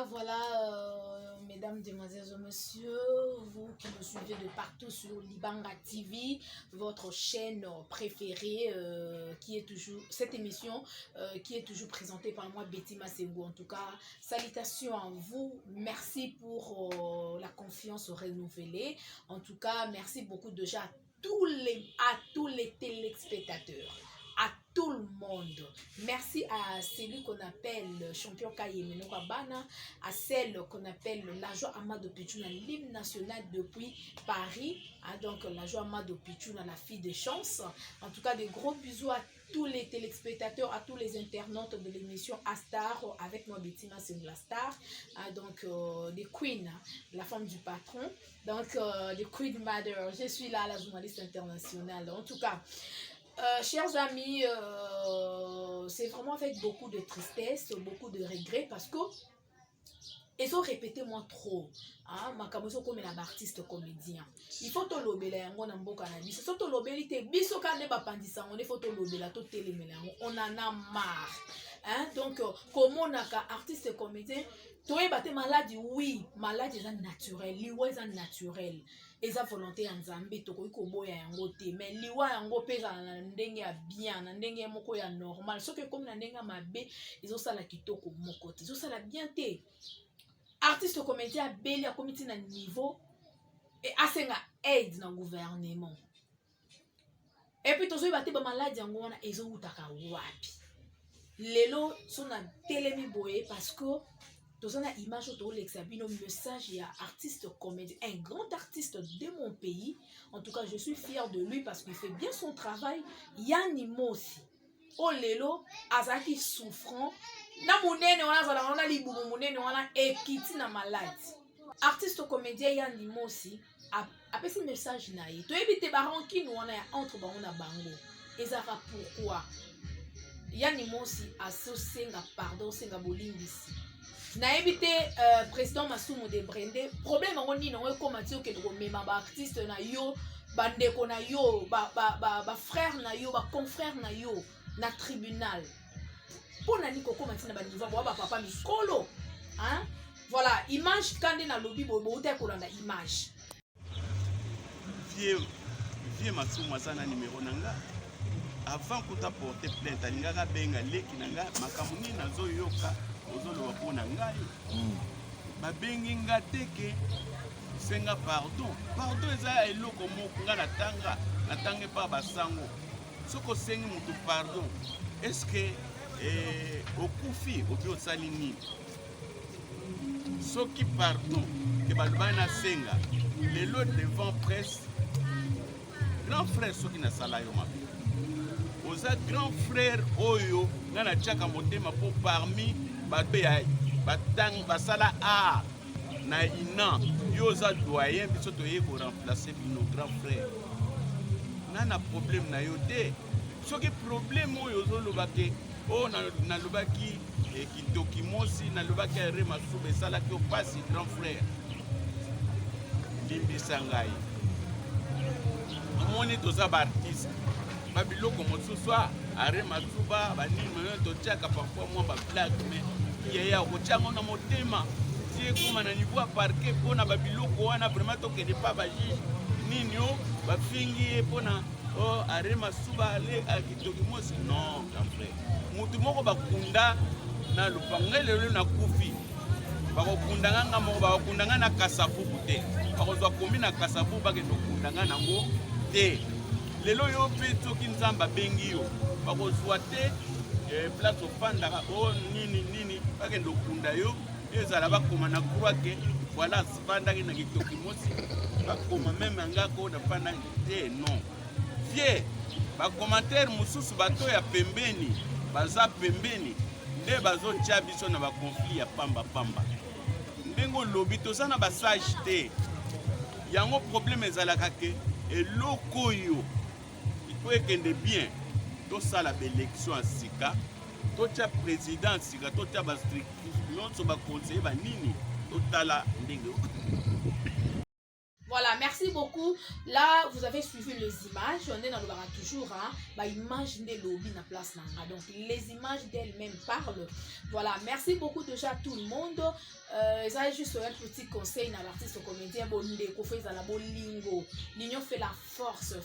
voilà, mesdames, demoiselles et messieurs, vous qui me suivez de partout sur Libanga TV, votre chaîne préférée, qui est toujours, cette émission qui est toujours présentée par moi, Betty Masengo. En tout cas, salutations à vous, merci pour la confiance renouvelée. En tout cas, merci beaucoup déjà à tous les téléspectateurs, à tout le monde. Merci à celui qu'on appelle champion Kayemeno Kabana, à celle qu'on appelle la joie Amado Pichouna, l'hymne national depuis Paris. Donc la joie Amado Pichouna, la fille de chance. En tout cas, de gros bisous à tous les téléspectateurs, à tous les internautes de l'émission Astar, avec moi Betty Masengo la star. Donc des Queen, la femme du patron. Donc des Queen Mother, je suis là, la journaliste internationale. En tout cas, chers amis, c'est vraiment avec beaucoup de tristesse, beaucoup de regrets, parce que ils ont répété moi trop. Makamoso comme un artiste comédien. Il faut te lobela yango na mboka na biso. So to lobeli te biso ka ne ba pandisa on faut te lobela to telemela. On en a marre. Donc comment on a ka artiste comédien, toi bate maladie, oui, maladie est naturelle, liwa est naturel. Eza volonté ya Nzambe to ko boya yango te, mais liwa yango pesa na ndenge ya bien, na ndenge moko ya normal. So que comme na ndenge mabe, ils ont ça la kitoko moko te. Ils ont ça la bien te. Artiste comédien a belli à comité na niveau et asenga aide na gouvernement. Et puis tozo ibate ba maladie yango wana ezo utaka wapi. Lelo sona telemi boye parce que tozo na image to l'exabino message ya artiste comédien, un grand artiste de mon pays. En tout cas, je suis fière de lui parce qu'il fait bien son travail. Yani Mosi. Oh lelo azaki souffrant. Na munene wana zala wana libubu munene wana ekiti na malade. Artiste comédien Yani Mosi a fait message na ye. To ebite baranki no wana ya entre bango na bango. Ezaka pourquoi Yani Mosi a senga pardon senga bolimbisi. Na ebite président Masumu de Brende problème ngo ni no ekoma ti oke ko mema ba artiste na yo bandeko na yo ba frère na yo ba confrère na yo na tribunal. Pour nani koko matina ba niveau ba papa mikolo. Voilà, image quand na lobby bobo te ko na image. Vie Masumu sana numéro nanga. Avant que tu porter plainte, ningaka benga leki nanga makamuni nazo yoka ozolo wapona ngai. Ba bengi ngateke senga pardon. Pardon eza eloko moko nga natanga pa basango. Soko sengi mutu pardon. Est-ce que okufi obi osali nini? Soki pardon ke balubana senga lelo devant presse grand frère soki na sala yo mabe. Oza grand frère oyo nga na tchaka motema po parmi bato ya batang basala a na ina yo za doyen biso to ye ko remplacer bino grand frère. Nana problème na yo te. Soki problème oyo zo lobake o na lobaki kitoki mosi na lobaki re masube sala ki opasi grand frère. Limbisa ngai. Amoni toza ba artiste. Babiloko mosusu are masuba banini moyo to tchaka parfois moi ba blague mais ya ko tchango na motema tie kuma na niveau parquet pona babiloko wana vraiment to ke pas ba juge nini yo ba fingi pona oh are masuba ale akitoki mosi non grand frère mutu moko bakunda na lupangele le na kufi bakokunda nga moko bakunda nga na kasabu te bakozwa komi na kasabu bakendo kunda nga nango te. Lelo yo pe toki nzamba bengi yo bakozwa te place opandaka o nini bakendo kunda yo ezala bakoma na croix ke voilà spandaki na kitoki mosi bakoma même ngako na panda te non vie ba commentaire mususu bato ya pembeni baza pembeni nde bazotia biso na ba conflit ya pamba ndengo lobi tozana ba sage te yango problème ezalaka ke eloko yo pour ekende bien to sala l'élection à sika to tia président sika to tia ba structure nyonso ba conseiller ba nini to tala ndenge. Voilà, merci beaucoup. Là, vous avez suivi les images. On est dans le bar toujours. Image des lobbies na place nanga. Donc, les images d'elles-mêmes parlent. Voilà, merci beaucoup déjà à tout le monde. ça est juste un petit conseil dans l'artiste comédien Bondeko fait dans la bolingo. L'union fait la force.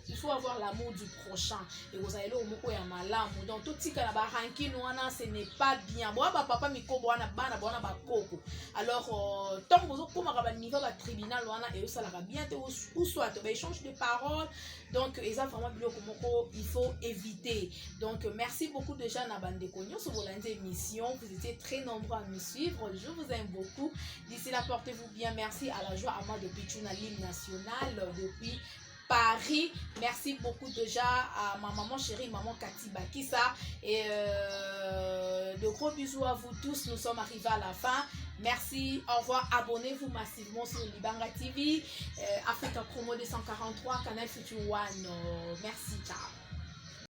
Il faut avoir l'amour du prochain. Et vous allez au moko ya malamu. Donc tout ce na ba ranking wana ce n'est pas bien. Moi papa miko bwana bana bwana ba koko. Alors tant vous comme ba niveau ba tribunal wana et ça la bien ou soit ba échange de paroles. Donc ça vraiment biloko moko il faut éviter. Donc merci beaucoup déjà na Bandeko sur vos émissions. Vous étiez très nombreux à me suivre. Je vous aime beaucoup. D'ici là, portez-vous bien. Merci à la joie à moi de Pichouna, l'hymne national depuis Paris. Merci beaucoup déjà à ma maman chérie, maman Cathy Bakissa. Et de gros bisous à vous tous. Nous sommes arrivés à la fin. Merci, au revoir. Abonnez-vous massivement sur Libanga TV, Africa Promo 243, Canal Future One. Merci, ciao.